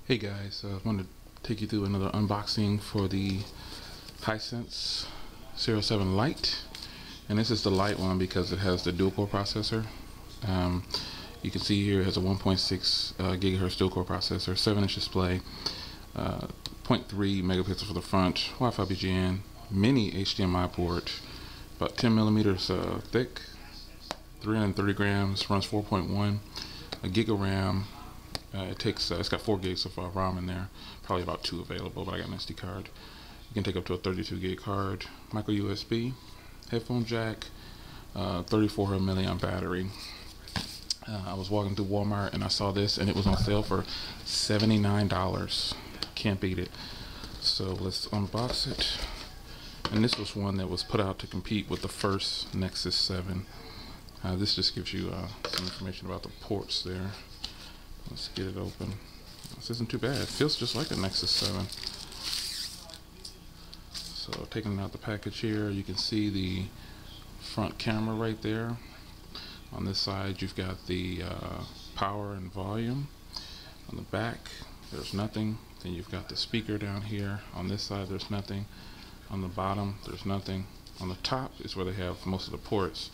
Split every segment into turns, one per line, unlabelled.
Hey guys, I wanted to take you through another unboxing for the HiSense Sero 7 Lite, and this is the Lite one because it has the dual core processor. You can see here it has a 1.6 gigahertz dual core processor, 7-inch display, 0.3 megapixels for the front, Wi-Fi BGN, mini HDMI port, about 10 millimeters thick, 330 grams, runs 4.1, a gig of RAM. It's got 4 gigs of ROM in there, probably about 2 available, but I got an SD card. You can take up to a 32 gig card, micro USB, headphone jack, 3400 milliamp battery. I was walking through Walmart and I saw this and it was on sale for $79. Can't beat it. So let's unbox it. And this was one that was put out to compete with the first Nexus 7. This just gives you some information about the ports there. Let's get it open. This isn't too bad. It feels just like a Nexus 7. So taking out the package here, you can see the front camera right there. On this side you've got the power and volume. On the back there's nothing. Then you've got the speaker down here. On this side there's nothing. On the bottom there's nothing. On the top is where they have most of the ports.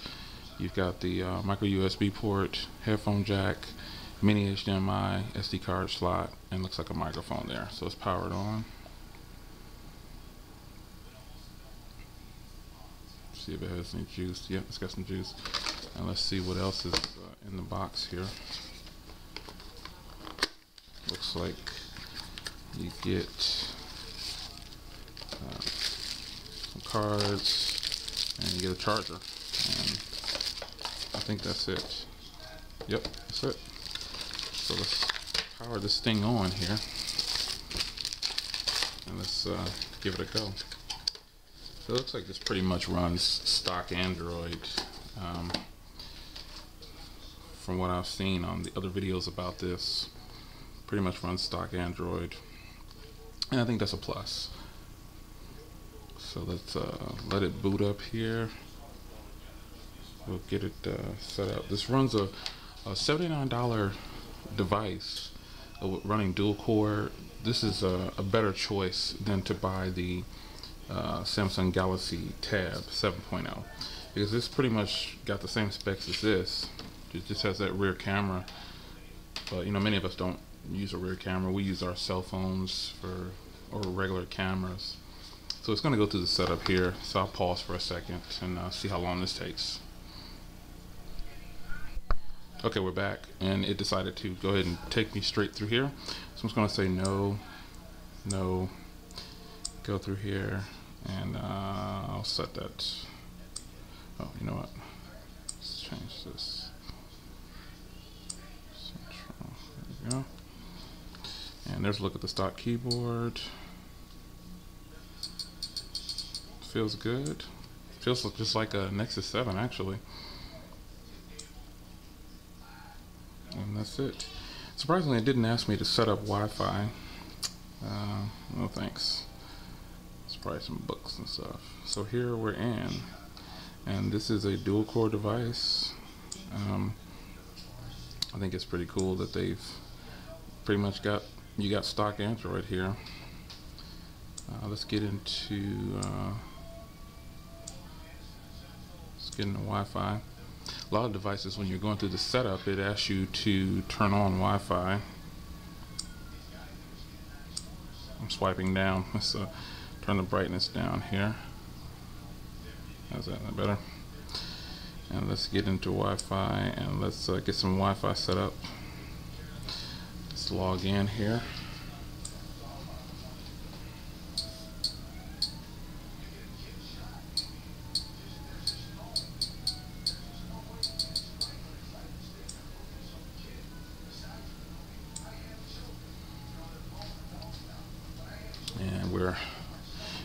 You've got the micro USB port, headphone jack, mini HDMI, SD card slot, and looks like a microphone there. So it's powered on. See if it has any juice. Yep, it's got some juice. And let's see what else is in the box here. Looks like you get some cards and you get a charger. And I think that's it. Yep, that's it. So let's power this thing on here and let's give it a go. So it looks like this pretty much runs stock Android. From what I've seen on the other videos about this, pretty much runs stock Android, and I think that's a plus. So let's let it boot up here. We'll get it set up. This runs a $79 device running dual core. This is a better choice than to buy the Samsung Galaxy Tab 7.0, because this pretty much got the same specs as this. It just has that rear camera, but you know, many of us don't use a rear camera. We use our cell phones or regular cameras. So it's going to go through the setup here, so I'll pause for a second and see how long this takes. Okay, we're back, and it decided to go ahead and take me straight through here. So I'm just going to say no, no, go through here, and I'll set that. Oh, you know what? Let's change this. Central. There we go. And there's a look at the stock keyboard. Feels good. Feels just like a Nexus 7 actually. And that's it. Surprisingly, it didn't ask me to set up Wi-Fi. No thanks. It's probably some books and stuff. So here we're in, and this is a dual core device. I think it's pretty cool that they've pretty much got stock Android here. Let's get into Wi-Fi. A lot of devices, when you're going through the setup, it asks you to turn on Wi-Fi. I'm swiping down. Let's turn the brightness down here. How's that better? And let's get into Wi-Fi and let's get some Wi-Fi set up. Let's log in here. And we're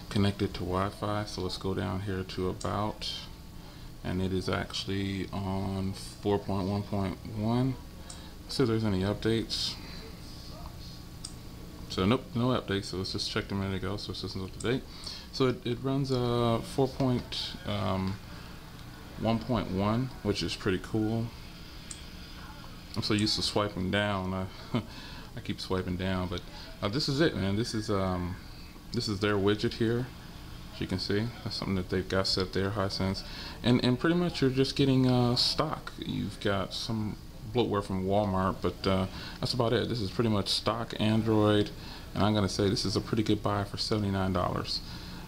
connected to Wi-Fi, so let's go down here to About, and it is actually on 4.1.1. See if there's any updates. So nope, no updates. So let's just check a minute ago. So system's up to date. So it runs 4.1.1, which is pretty cool. I'm so used to swiping down. I I keep swiping down, but this is it, man. This is their widget here. As you can see, that's something that they've got set there, HiSense, and pretty much you're just getting stock. You've got some bloatware from Walmart, but that's about it. This is pretty much stock Android, and I'm gonna say this is a pretty good buy for $79.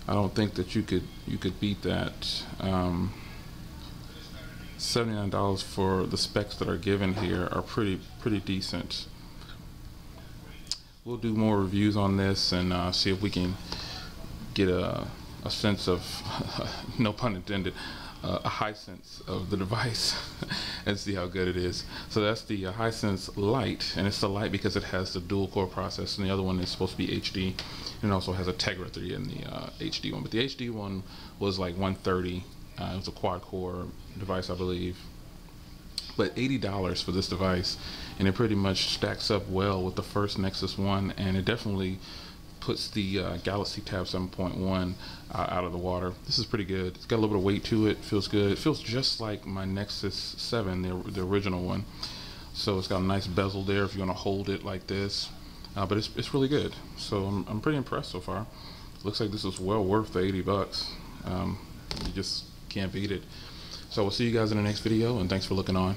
I don't think that you could beat that. $79 for the specs that are given here are pretty decent. We'll do more reviews on this and see if we can get a sense of, no pun intended, a high sense of the device and see how good it is. So that's the HiSense Lite, and it's the Lite because it has the dual core processor, and the other one is supposed to be HD, and it also has a Tegra 3 in the HD one. But the HD one was like 130. It was a quad core device, I believe. But $80 for this device, and it pretty much stacks up well with the first Nexus 1, and it definitely puts the Galaxy Tab 7.1 out of the water. This is pretty good. It's got a little bit of weight to it. Feels good. It feels just like my Nexus 7, the original one. So it's got a nice bezel there if you want to hold it like this. But it's really good. So I'm pretty impressed so far. Looks like this is well worth the 80 bucks. You just can't beat it. So we'll see you guys in the next video, and thanks for looking on.